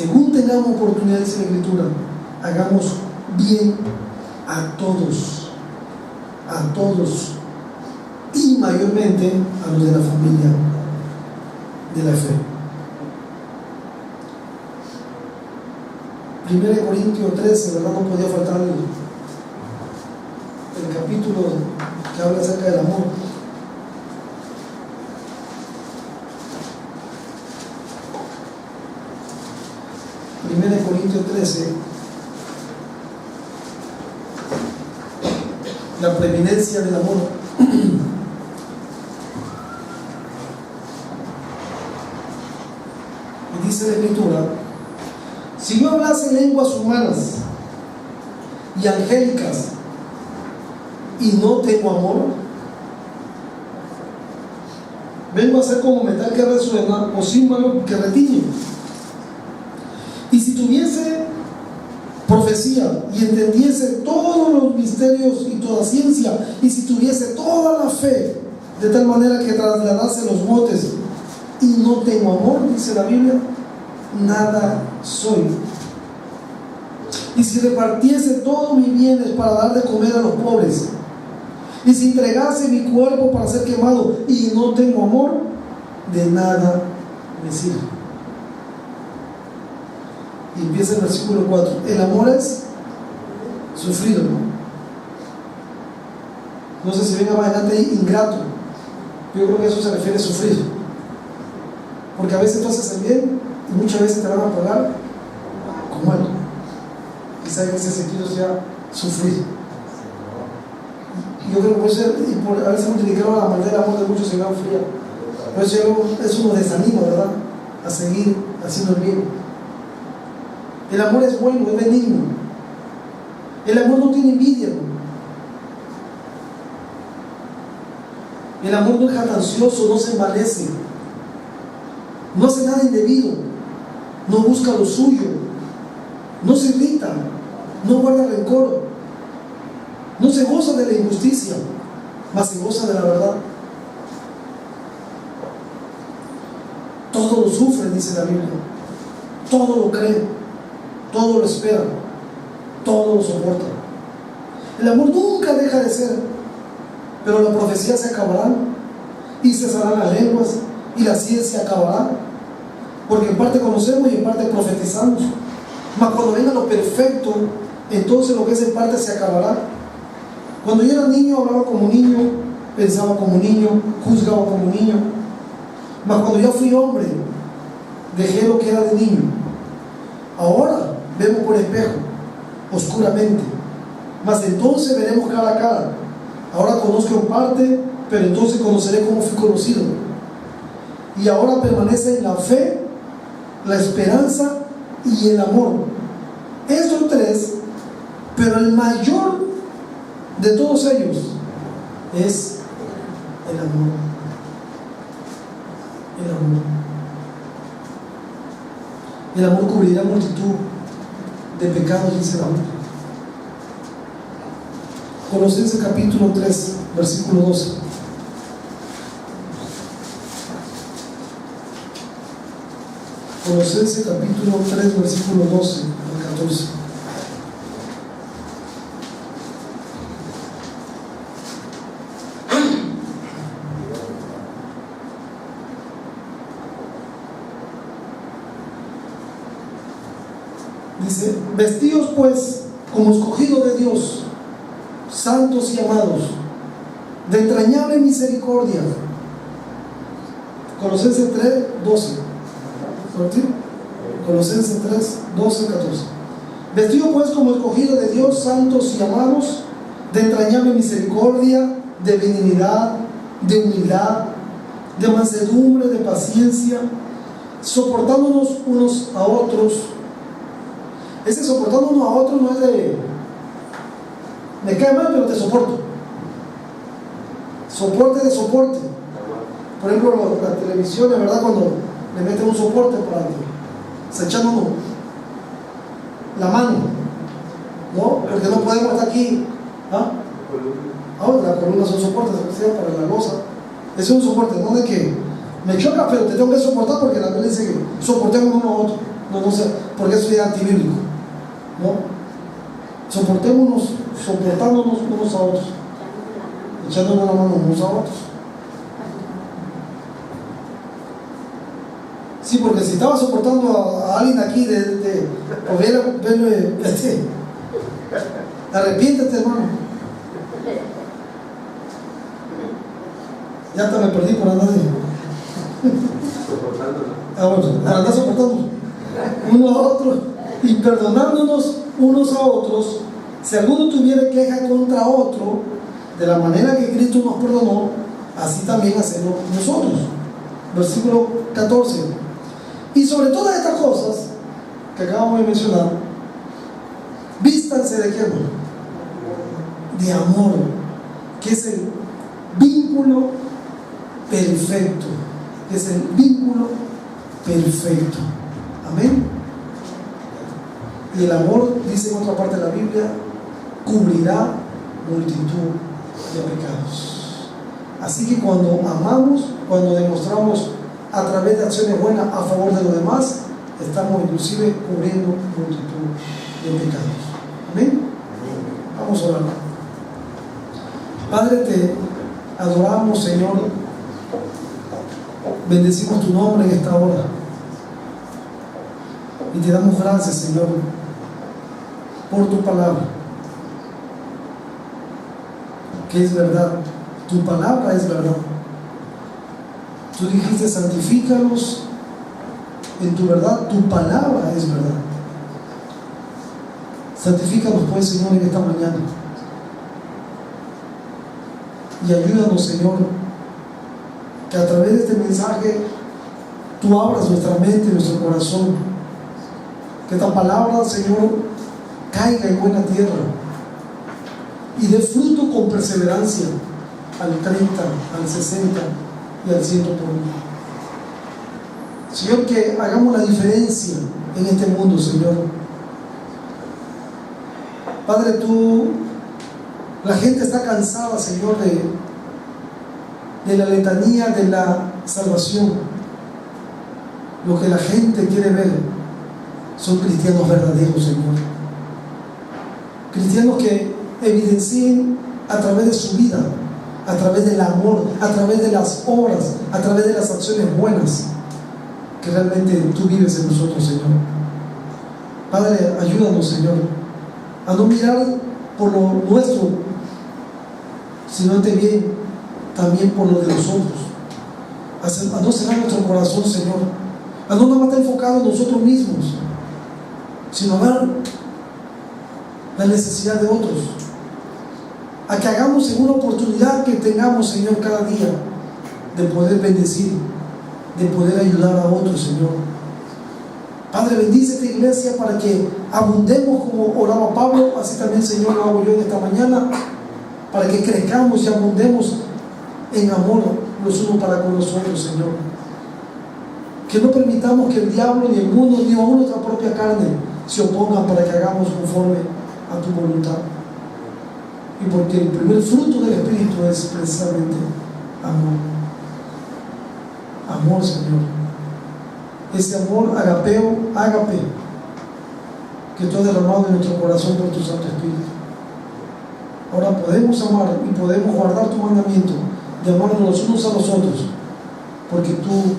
según tengamos oportunidad, dice la Escritura, hagamos bien a todos, y mayormente a los de la familia de la fe. 1 Corintios 13, ¿verdad? No podía faltar el capítulo que habla acerca del amor. Primera de Corintios 13, la preeminencia del amor. Y dice la Escritura: si yo hablase lenguas humanas y angélicas y no tengo amor, vengo a ser como metal que resuena o címbalo que retiñe. Y si tuviese profecía y entendiese todos los misterios y toda ciencia, y si tuviese toda la fe, de tal manera que trasladase los montes, y no tengo amor, dice la Biblia, nada soy. Y si repartiese todos mis bienes para dar de comer a los pobres, y si entregase mi cuerpo para ser quemado y no tengo amor, de nada me sirve. Y empieza el versículo 4. El amor es sufrido, no sé si venga más adelante ahí, ingrato. Yo creo que eso se refiere a sufrir, porque a veces tú haces el bien y muchas veces te van a pagar con mal. Quizá en ese sentido sea sufrir. Yo creo que puede ser, y por haberse multiplicado la maldad del amor de muchos se va a enfriar. Por eso nos desanima, ¿verdad?, a seguir haciendo el bien. El amor es bueno, es benigno. El amor no tiene envidia, el amor no es jactancioso, no se envanece, no hace nada indebido, no busca lo suyo, no se irrita, no guarda rencor, no se goza de la injusticia, mas se goza de la verdad. Todo lo sufre, dice la Biblia, todo lo cree, todo lo espera, todo lo soporta. El amor nunca deja de ser, pero la profecía se acabará y cesarán las lenguas y la ciencia acabará, porque en parte conocemos y en parte profetizamos. Mas cuando venga lo perfecto, entonces lo que es en parte se acabará. Cuando yo era niño hablaba como niño, pensaba como niño, juzgaba como niño. Mas cuando ya fui hombre, dejé lo que era de niño. Ahora vemos por espejo, oscuramente, mas entonces veremos cara a cara. Ahora conozco en parte, pero entonces conoceré como fui conocido. Y ahora permanece en la fe, la esperanza y el amor. Estos tres, pero el mayor de todos ellos es el amor. El amor. El amor cubrirá multitud de pecados, dice la Biblia. Colosenses capítulo 3, versículo 12. Colosenses capítulo 3, versículo 12 al 14. Dice: vestidos pues como escogidos de Dios, santos y amados, de entrañable misericordia. Colosenses 3, 12. Colosenses 3, 12, 14. Vestidos pues como escogidos de Dios, santos y amados, de entrañable misericordia, de benignidad, de humildad, de mansedumbre, de paciencia, soportándonos unos a otros. Ese soportándonos a otros no es de me cae mal pero te soporto. Soporte de soporte. Por ejemplo, la televisión, de verdad, cuando le meten un soporte para que se echando la mano, ¿no? Porque no podemos estar aquí. ¿Ah? Las columnas son soportes, para la losa. Ese es un soporte, no de que me choca, pero te tengo que soportar, porque la Biblia dice que soportemos uno a otro. No sé, porque eso es antibíblico, ¿no? Soportándonos unos a otros, echándonos la mano unos a otros. Sí, porque si estaba soportando a alguien aquí arrepiéntete, hermano. Ya hasta me perdí por andar andar soportando uno a otro y perdonándonos unos a otros. Si alguno tuviera queja contra otro, de la manera que Cristo nos perdonó, así también hacemos nosotros. Versículo 14. Y sobre todas estas cosas que acabamos de mencionar, vístanse de qué, hermano? De amor, que es el vínculo perfecto, que es el vínculo perfecto. Amén. Y el amor, dice en otra parte de la Biblia, cubrirá multitud de pecados. Así que cuando amamos, cuando demostramos a través de acciones buenas a favor de los demás, estamos inclusive cubriendo multitud de pecados. Amén. Vamos a orar. Padre, te adoramos, Señor. Bendecimos tu nombre en esta hora. Y te damos gracias, Señor, por tu palabra, que es verdad. Tu palabra es verdad. Tú dijiste, santifícalos en tu verdad. Tu palabra es verdad. Santifícalos, pues, Señor, en esta mañana. Y ayúdanos, Señor, que a través de este mensaje tú abras nuestra mente y nuestro corazón. Que esta palabra, Señor, caiga en buena tierra y dé fruto con perseverancia al 30, al 60 y al 100 por uno. Señor, que hagamos la diferencia en este mundo, Señor. Padre, la gente está cansada, Señor, de la letanía de la salvación. Lo que la gente quiere ver son cristianos verdaderos, Señor. Cristianos que evidencien a través de su vida, a través del amor, a través de las obras, a través de las acciones buenas, que realmente tú vives en nosotros, Señor. Padre, ayúdanos, Señor, a no mirar por lo nuestro, sino también por lo de nosotros. A no cerrar nuestro corazón, Señor. A no estar enfocado en nosotros mismos, sino a ver la necesidad de otros. A que hagamos en una oportunidad que tengamos, Señor, cada día, de poder bendecir, de poder ayudar a otros, Señor. Padre, bendice esta iglesia para que abundemos como oraba Pablo, así también, Señor, lo hago yo en esta mañana, para que crezcamos y abundemos en amor los unos para con los otros, Señor. Que no permitamos que el diablo, ni el mundo, ni aún nuestra propia carne se opongan para que hagamos conforme a tu voluntad. Y porque el primer fruto del Espíritu es precisamente amor. Amor, Señor. Ese amor ágape, que tú has derramado en nuestro corazón por tu Santo Espíritu. Ahora podemos amar y podemos guardar tu mandamiento de amarnos los unos a los otros, porque tú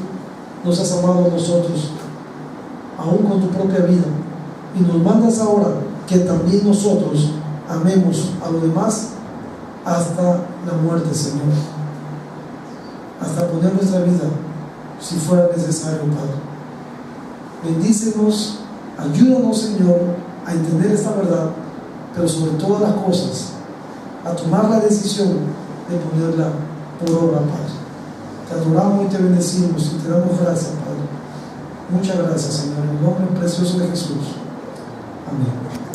nos has amado a nosotros, aún con tu propia vida, y nos mandas ahora que también nosotros amemos a los demás hasta la muerte, Señor, hasta poner nuestra vida si fuera necesario, Padre. Bendícenos, ayúdanos, Señor, a entender esta verdad, pero sobre todas las cosas a tomar la decisión de ponerla por obra, Padre. Te adoramos y te bendecimos y te damos gracias, Padre. Muchas gracias, Señor, en el nombre precioso de Jesús. Amén.